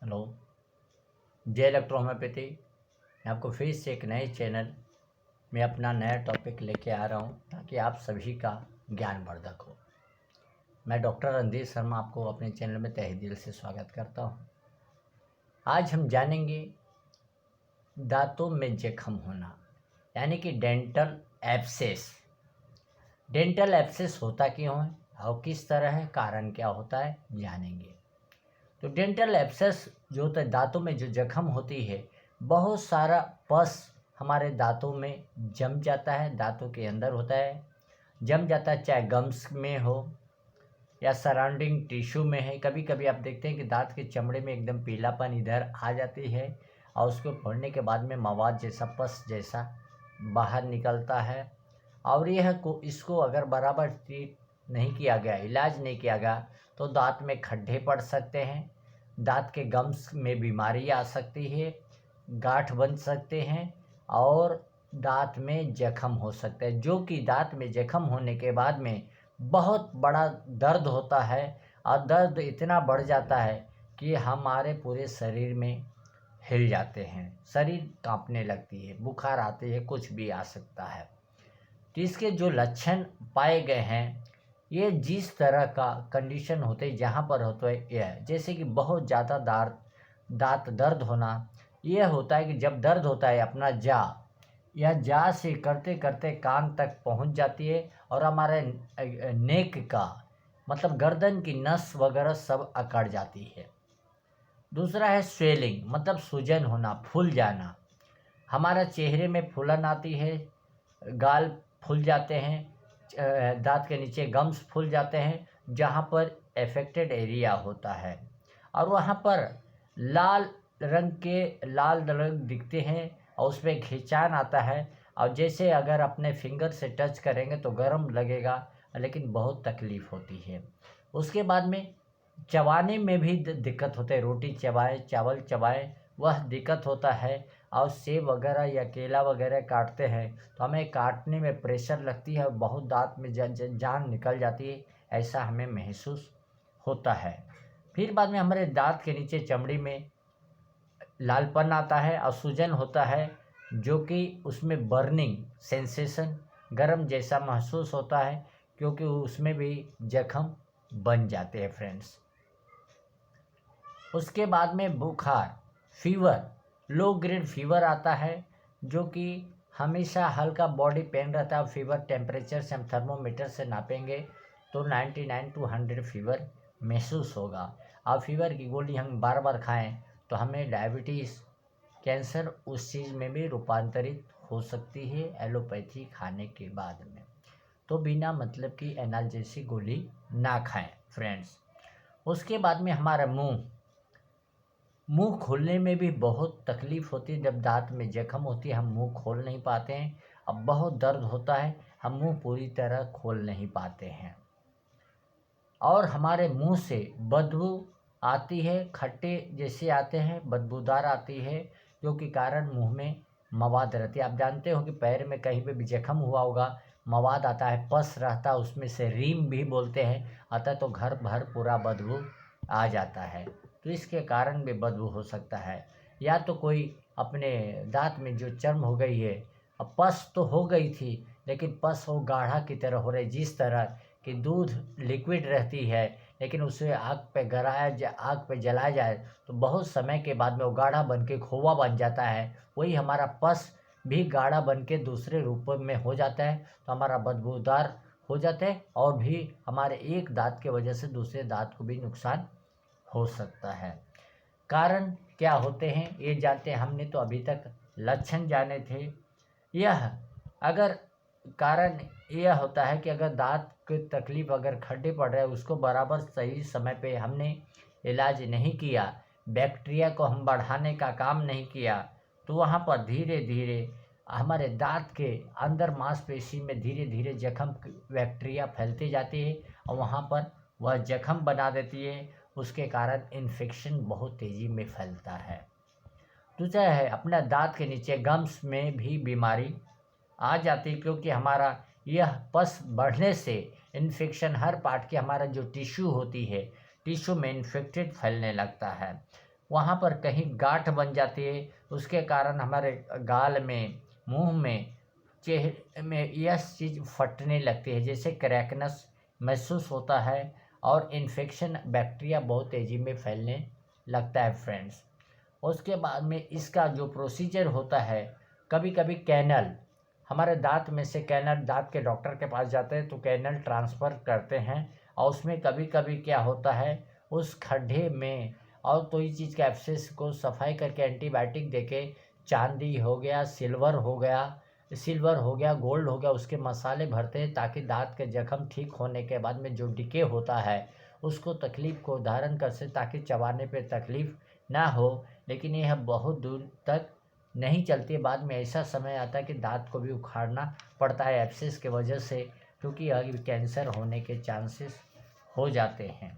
Hello, जय electro homeopathy. मैं आपको फिर से एक नए चैनल में अपना नया टॉपिक लेके आ रहा हूँ ताकि आप सभी का ज्ञानवर्धक हो। मैं डॉक्टर रणधीर शर्मा आपको अपने चैनल में तहे दिल से स्वागत करता हूँ। आज हम जानेंगे दांतों में जख्म होना यानी कि डेंटल एब्सेस। डेंटल एब्सेस होता क्यों है और किस तरह है, कारण क्या होता है, जानेंगे। तो डेंटल एब्सेस जो होता है, दांतों में जो जख्म होती है, बहुत सारा पस हमारे दांतों में जम जाता है, दांतों के अंदर होता है, जम जाता है, चाहे गम्स में हो या सराउंडिंग टिश्यू में है। कभी कभी आप देखते हैं कि दांत के चमड़े में एकदम पीलापन इधर आ जाती है और उसको फोड़ने के बाद में मवाद जैसा, पस जैसा बाहर निकलता है। और इसको अगर बराबर ट्रीट नहीं किया गया, इलाज नहीं किया गया, तो दांत में खड्डे पड़ सकते हैं, दांत के गम्स में बीमारी आ सकती है, गांठ बन सकते हैं और दांत में जख्म हो सकता है, जो कि दांत में जख्म होने के बाद में बहुत बड़ा दर्द होता है। और दर्द इतना बढ़ जाता है कि हमारे पूरे शरीर में हिल जाते हैं, शरीर कांपने लगती है, बुखार आती है, कुछ भी आ सकता है। तो इसके जो लक्षण पाए गए हैं, ये जिस तरह का कंडीशन होते हैं जहाँ पर होता है, यह जैसे कि बहुत ज़्यादा दांत दर्द होना। यह होता है कि जब दर्द होता है अपना या जा से करते करते कान तक पहुंच जाती है और हमारे नेक का मतलब गर्दन की नस वगैरह सब अकड़ जाती है। दूसरा है स्वेलिंग, मतलब सूजन होना, फूल जाना। हमारा चेहरे में फूलन आती है, गाल फूल जाते हैं, दांत के नीचे गम्स फूल जाते हैं जहाँ पर अफेक्टेड एरिया होता है, और वहाँ पर लाल लाल रंग दिखते हैं और उसमें खिंचान आता है। और जैसे अगर अपने फिंगर से टच करेंगे तो गर्म लगेगा, लेकिन बहुत तकलीफ़ होती है। उसके बाद में चबाने में भी दिक्कत होता है, रोटी चबाए, चावल चबाए, वह दिक्कत होता है। और सेब वगैरह या केला वगैरह काटते हैं तो हमें काटने में प्रेशर लगती है और बहुत दांत में जान निकल जाती है, ऐसा हमें महसूस होता है। फिर बाद में हमारे दांत के नीचे चमड़ी में लालपन आता है और सूजन होता है, जो कि उसमें बर्निंग सेंसेशन, गरम जैसा महसूस होता है, क्योंकि उसमें भी जख्म बन जाते हैं फ्रेंड्स। उसके बाद में बुखार, फीवर, लो ग्रेड फीवर आता है, जो कि हमेशा हल्का बॉडी पेन रहता है। फीवर टेम्परेचर से हम थर्मोमीटर से नापेंगे तो 99 टू 100 फीवर महसूस होगा। और फीवर की गोली हम बार बार खाएं तो हमें डायबिटीज़, कैंसर उस चीज़ में भी रूपांतरित हो सकती है एलोपैथी खाने के बाद में। तो बिना मतलब की एनाल्जेसिक गोली ना खाएं फ्रेंड्स। उसके बाद में हमारा मुंह खोलने में भी बहुत तकलीफ़ होती है। जब दांत में जख्म होती है हम मुंह खोल नहीं पाते हैं, अब बहुत दर्द होता है, हम मुंह पूरी तरह खोल नहीं पाते हैं। और हमारे मुंह से बदबू आती है, खट्टे जैसे आते हैं, बदबूदार आती है, जो कि कारण मुंह में मवाद रहती है। आप जानते हो कि पैर में कहीं पे भी जख्म हुआ होगा, मवाद आता है, पस रहता है, उसमें से रीम भी बोलते हैं, आता है तो घर भर पूरा बदबू आ जाता है। तो इसके कारण भी बदबू हो सकता है। या तो कोई अपने दांत में जो चर्म हो गई है, अब पस तो हो गई थी लेकिन पस वो गाढ़ा की तरह हो रही, जिस तरह कि दूध लिक्विड रहती है, लेकिन उसे आग पे जलाया जाए तो बहुत समय के बाद में वो गाढ़ा बन के खोवा बन जाता है। वही हमारा पस भी गाढ़ा बन के दूसरे रूप में हो जाता है, तो हमारा बदबूदार हो जाता है और भी हमारे एक दांत के वजह से दूसरे दांत को भी नुकसान हो सकता है। कारण क्या होते हैं ये जानते हैं, हमने तो अभी तक लक्षण जाने थे। यह अगर कारण यह होता है कि अगर दांत की तकलीफ, अगर खड्डे पड़ रहे हैं, उसको बराबर सही समय पे हमने इलाज नहीं किया, बैक्टीरिया को हम बढ़ाने का काम नहीं किया, तो वहाँ पर धीरे धीरे हमारे दांत के अंदर मांसपेशी में धीरे धीरे जख्म बैक्टीरिया फैलती जाती है और वहाँ पर वह जख्म बना देती है। उसके कारण इन्फेक्शन बहुत तेज़ी में फैलता है। दूसरा है अपना दांत के नीचे गम्स में भी बीमारी आ जाती है, क्योंकि हमारा यह पस बढ़ने से इन्फेक्शन हर पार्ट की, हमारा जो टिश्यू होती है, टिश्यू में इन्फेक्टेड फैलने लगता है। वहाँ पर कहीं गांठ बन जाती है, उसके कारण हमारे गाल में, मुंह में, चेहरे में यह चीज़ फटने लगती है, जैसे क्रैकनेस महसूस होता है और इन्फेक्शन बैक्टीरिया बहुत तेज़ी में फैलने लगता है फ्रेंड्स। उसके बाद में इसका जो प्रोसीजर होता है, कभी कभी कैनल, हमारे दांत में से कैनल, दांत के डॉक्टर के पास जाते हैं तो कैनल ट्रांसफ़र करते हैं, और उसमें कभी कभी क्या होता है, उस खड्डे में और कोई चीज़ के एब्सेस को सफाई करके एंटीबायोटिक देके, चांदी हो गया, सिल्वर हो गया, गोल्ड हो गया, उसके मसाले भरते हैं ताकि दांत के जख्म ठीक होने के बाद में जो डिके होता है उसको तकलीफ़ को धारण कर सके, ताकि चबाने पे तकलीफ़ ना हो। लेकिन यह बहुत दूर तक नहीं चलती है, बाद में ऐसा समय आता है कि दांत को भी उखाड़ना पड़ता है एब्सेस की वजह से, क्योंकि आगे कैंसर होने के चांसेस हो जाते हैं।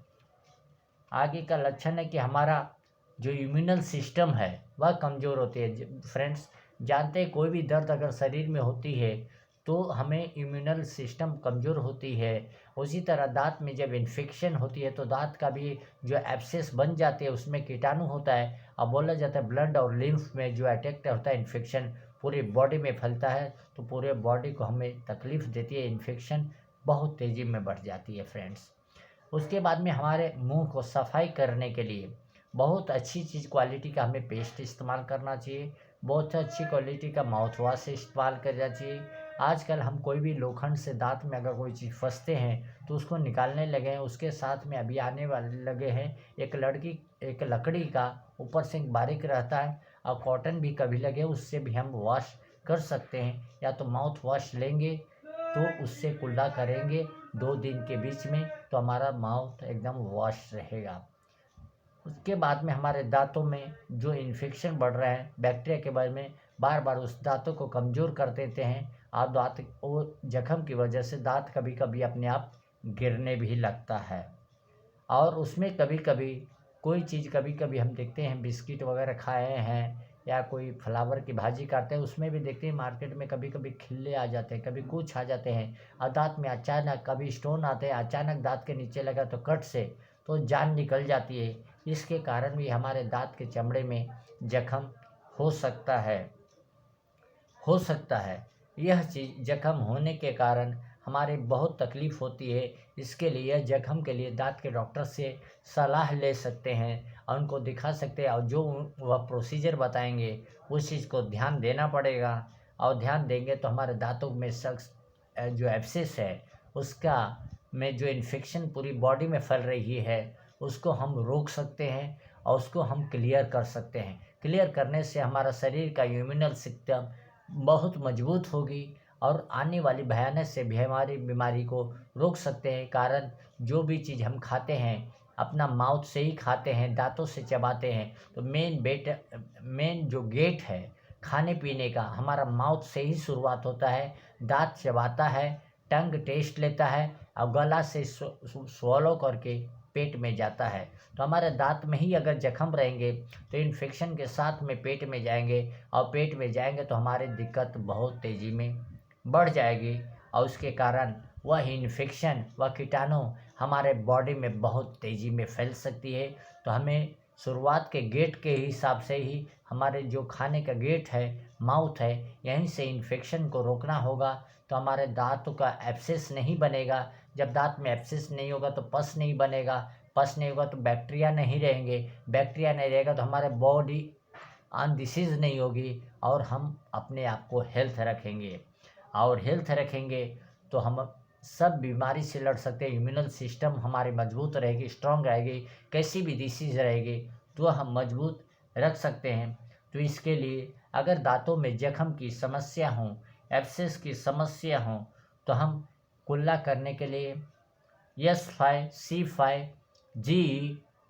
आगे का लक्षण है कि हमारा जो इम्यूनल सिस्टम है वह कमज़ोर होती है। फ्रेंड्स, जानते हैं कोई भी दर्द अगर शरीर में होती है तो हमें इम्यूनल सिस्टम कमज़ोर होती है। उसी तरह दांत में जब इन्फेक्शन होती है तो दांत का भी जो एब्सेस बन जाते हैं उसमें कीटाणु होता है। अब बोला जाता है ब्लड और लिम्फ में जो अटैक होता है, इन्फेक्शन पूरी बॉडी में फैलता है तो पूरे बॉडी को हमें तकलीफ़ देती है, इन्फेक्शन बहुत तेज़ी में बढ़ जाती है फ्रेंड्स। उसके बाद में हमारे मुंह को सफाई करने के लिए बहुत अच्छी चीज़ क्वालिटी का हमें पेस्ट इस्तेमाल करना चाहिए, बहुत अच्छी क्वालिटी का माउथ वॉश इस्तेमाल करना चाहिए। आजकल हम कोई भी लोखंड से दांत में अगर कोई चीज़ फंसते हैं तो उसको निकालने लगे हैं। उसके साथ में अभी आने वाले लगे हैं एक लकड़ी का ऊपर से बारीक रहता है, और कॉटन भी कभी लगे, उससे भी हम वॉश कर सकते हैं। या तो माउथ वॉश लेंगे तो उससे कुल्ला करेंगे 2 दिन के बीच में तो हमारा माउथ एकदम वॉश रहेगा। उसके बाद में हमारे दांतों में जो इन्फेक्शन बढ़ रहा है बैक्टीरिया के बारे में, बार बार उस दांतों को कमज़ोर कर देते हैं, और दांत वो जख्म की वजह से दांत कभी कभी अपने आप गिरने भी लगता है। और उसमें कभी कभी कोई चीज़, कभी कभी हम देखते हैं बिस्किट वगैरह खाए हैं या कोई फ्लावर की भाजी काटते हैं, उसमें भी देखते हैं मार्केट में कभी कभी खिल्ले आ जाते हैं, कभी कुछ आ जाते हैं, और दांत में अचानक कभी स्टोन आते हैं, अचानक दांत के नीचे लगा तो कट से तो जान निकल जाती है। इसके कारण भी हमारे दांत के चमड़े में जख्म हो सकता है यह चीज़ जख्म होने के कारण हमारे बहुत तकलीफ़ होती है। इसके लिए जख्म के लिए दांत के डॉक्टर से सलाह ले सकते हैं और उनको दिखा सकते हैं, और जो वह प्रोसीजर बताएंगे उस चीज़ को ध्यान देना पड़ेगा। और ध्यान देंगे तो हमारे दांतों में जो एब्सेस है उसका में जो इन्फेक्शन पूरी बॉडी में फैल रही है उसको हम रोक सकते हैं और उसको हम क्लियर कर सकते हैं। क्लियर करने से हमारा शरीर का इम्यूनल सिस्टम बहुत मजबूत होगी और आने वाली भयानक से भी हमारी बीमारी को रोक सकते हैं। कारण जो भी चीज़ हम खाते हैं अपना माउथ से ही खाते हैं, दांतों से चबाते हैं, तो मेन जो गेट है खाने पीने का हमारा माउथ से ही शुरुआत होता है। दांत चबाता है, टंग टेस्ट लेता है और गला से स्वॉलो करके पेट में जाता है। तो हमारे दांत में ही अगर जख्म रहेंगे तो इन्फेक्शन के साथ में पेट में जाएंगे, और पेट में जाएंगे तो हमारी दिक्कत बहुत तेज़ी में बढ़ जाएगी, और उसके कारण वह इन्फेक्शन वह कीटाणु हमारे बॉडी में बहुत तेज़ी में फैल सकती है। तो हमें शुरुआत के गेट के हिसाब से ही हमारे जो खाने का गेट है, माउथ है, यहीं से इन्फेक्शन को रोकना होगा। तो हमारे दांतों का एब्सेस नहीं बनेगा। जब दांत में एब्सेस नहीं होगा तो पस नहीं बनेगा, पस नहीं होगा तो बैक्टीरिया नहीं रहेंगे, बैक्टीरिया नहीं रहेगा तो हमारे बॉडी डिसीज़ नहीं होगी, और हम अपने आप को हेल्थ रखेंगे। और हेल्थ रखेंगे तो हम सब बीमारी से लड़ सकते हैं। इम्यूनल सिस्टम हमारी मजबूत रहेगी, स्ट्रांग रहेगी, कैसी भी डिसीज़ रहेगी तो हम मजबूत रख सकते हैं। तो इसके लिए अगर दांतों में जख्म की समस्या हो, एब्सेस की समस्या हो, तो हम कुल्ला करने के लिए S5C5G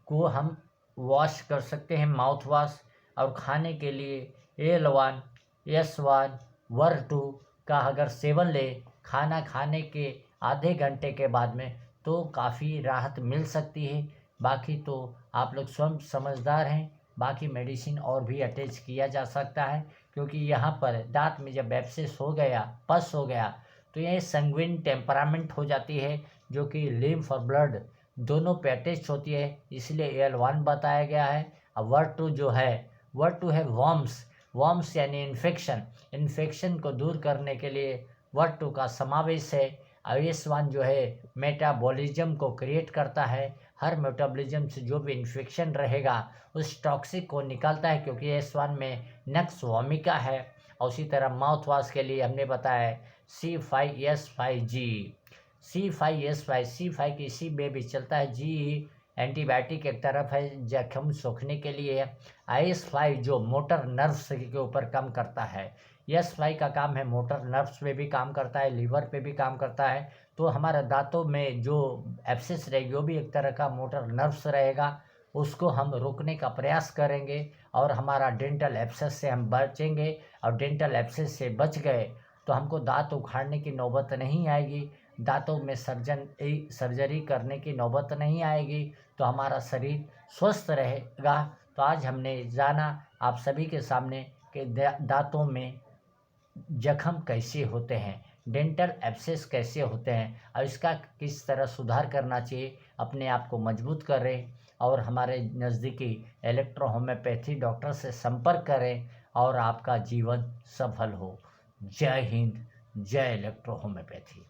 को हम वॉश कर सकते हैं, माउथ वॉश। और खाने के लिए L1 S1 वर्ग 2 का अगर सेवन ले खाना खाने के आधे घंटे के बाद में तो काफ़ी राहत मिल सकती है। बाकी तो आप लोग स्वयं समझदार हैं, बाकी मेडिसिन और भी अटैच किया जा सकता है, क्योंकि यहाँ पर दांत में जब एब्सेस हो गया, पस हो गया, तो यह संगुइन टेम्परामेंट हो जाती है जो कि लिम्फ और ब्लड दोनों पे अटैच होती है, इसलिए L1 बताया गया है। अब वर्ड टू जो है, वर्ड टू है वॉर्म्स। वॉर्म्स यानी इन्फेक्शन। इन्फेक्शन को दूर करने के लिए वर्ड टू का समावेश है। आयुष्मान जो है मेटाबॉलिज्म को क्रिएट करता है। हर मेटाबॉलिज्म से जो भी इन्फेक्शन रहेगा उस टॉक्सिक को निकालता है, क्योंकि आयुष्मान में नक्स वोमिका है। और उसी तरह माउथ वॉश के लिए हमने बताया C5S5G। C5S5 C5 की C में भी चलता है, G एंटीबायोटिक एक तरफ है जख्म सूखने के लिए। IS5 जो मोटर नर्व्स के ऊपर काम करता है। S5 का काम है मोटर नर्व्स पे भी काम करता है, लीवर पे भी काम करता है। तो हमारे दांतों में जो एब्सेस रहेगी वो भी एक तरह का मोटर नर्व्स रहेगा, उसको हम रोकने का प्रयास करेंगे और हमारा डेंटल एब्सेस से हम बचेंगे। और डेंटल एब्सेस से बच गए तो हमको दांत उखाड़ने की नौबत नहीं आएगी, दांतों में सर्जरी करने की नौबत नहीं आएगी, तो हमारा शरीर स्वस्थ रहेगा। तो आज हमने जाना आप सभी के सामने कि दांतों में जख्म कैसे होते हैं, डेंटल एब्सेस कैसे होते हैं और इसका किस तरह सुधार करना चाहिए, अपने आप को मजबूत करें और हमारे नज़दीकी इलेक्ट्रो होम्योपैथी डॉक्टर से संपर्क करें और आपका जीवन सफल हो। जय हिंद, जय इलेक्ट्रो होम्योपैथी।